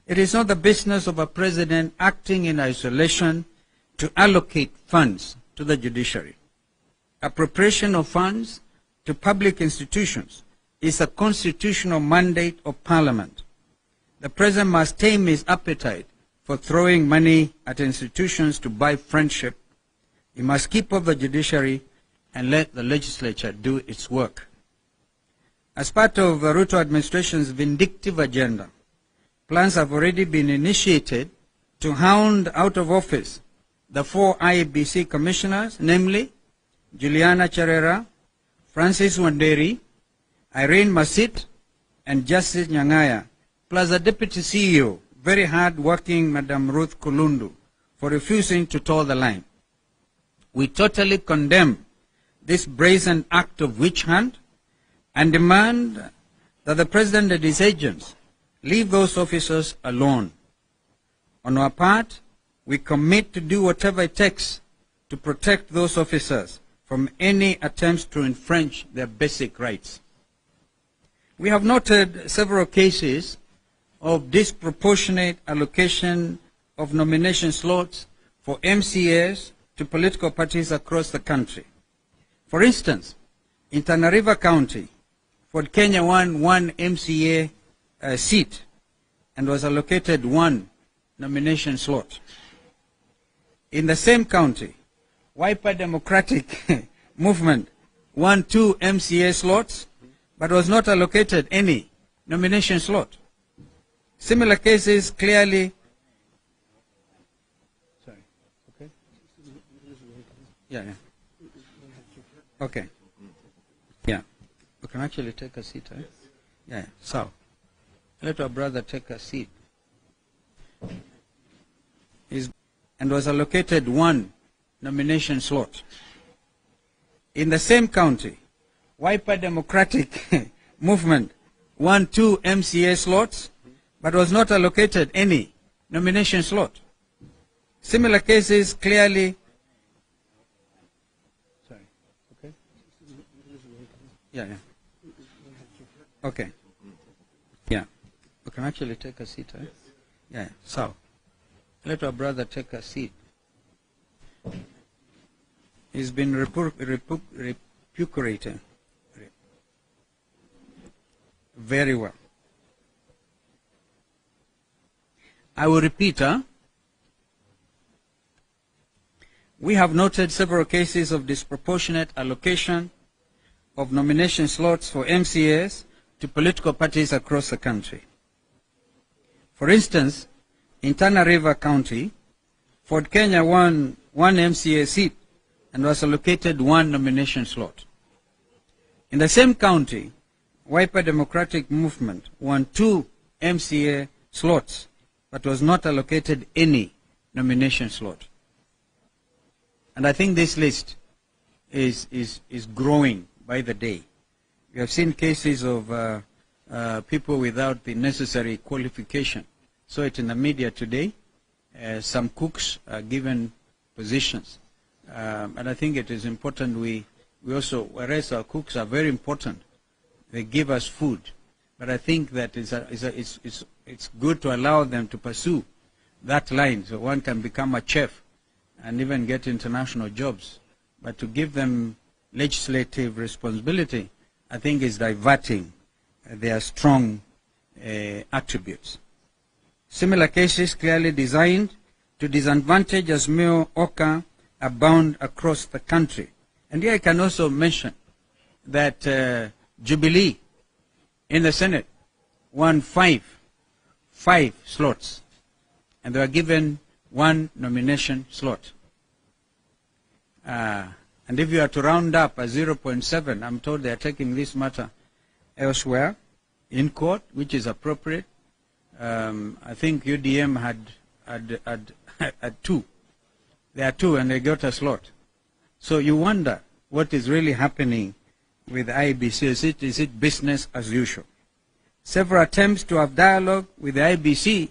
It is not the business of a president acting in isolation to allocate funds to the judiciary. Appropriation of funds to public institutions is a constitutional mandate of Parliament. The President must tame his appetite for throwing money at institutions to buy friendship. He must keep up the judiciary and let the legislature do its work. As part of the Ruto administration's vindictive agenda, plans have already been initiated to hound out of office the 4 Iebc commissioners, namely Juliana Cherera, Francis Wanderi, Irene Masit, and Justice Nyang'aya, plus the Deputy CEO, very hard-working Madam Ruth Kulundu, for refusing to toe the line. We totally condemn this brazen act of witch hunt and demand that the President and his agents leave those officers alone. On our part, we commit to do whatever it takes to protect those officers from any attempts to infringe their basic rights. We have noted several cases of disproportionate allocation of nomination slots for MCAs to political parties across the country. For instance, in Tana River County, Ford Kenya won 1 MCA seat and was allocated 1 nomination slot. In the same county, Wiper Democratic Movement won 2 MCA slots but was not allocated any nomination slot. Similar cases clearly... Sorry, okay? Yeah. Okay. Yeah. We can actually take a seat, eh? Yeah, so let our brother take a seat. And was allocated 1 nomination slot. In the same county, Wiper Democratic Movement won 2 MCA slots but was not allocated any nomination slot. Similar cases clearly... Sorry, okay? Yeah. Okay. Yeah. We can actually take a seat, eh? Yeah, so let our brother take a seat. He's been repudiated. Very well. I will repeat, We have noted several cases of disproportionate allocation of nomination slots for MCAs to political parties across the country. For instance, in Tana River County, Ford Kenya won 1 MCA seat and was allocated 1 nomination slot. In the same county, Wiper Democratic Movement won 2 MCA slots but was not allocated any nomination slot. And I think this list is growing by the day. We have seen cases of people without the necessary qualification. Saw it in the media today. Some cooks are given positions. And I think it is important we also, whereas our cooks are very important, they give us food. But I think that it's good to allow them to pursue that line so one can become a chef and even get international jobs. But to give them legislative responsibility, I think is diverting their strong attributes. Similar cases clearly designed to disadvantage Azimio Oka abound across the country. And here I can also mention that Jubilee in the Senate won 5 slots, and they were given 1 nomination slot. And if you are to round up a 0.7, I'm told they are taking this matter elsewhere in court, which is appropriate. I think UDM had 2. There are 2 and they got a slot. So you wonder what is really happening with IEBC. Is it business as usual? Several attempts to have dialogue with the IEBC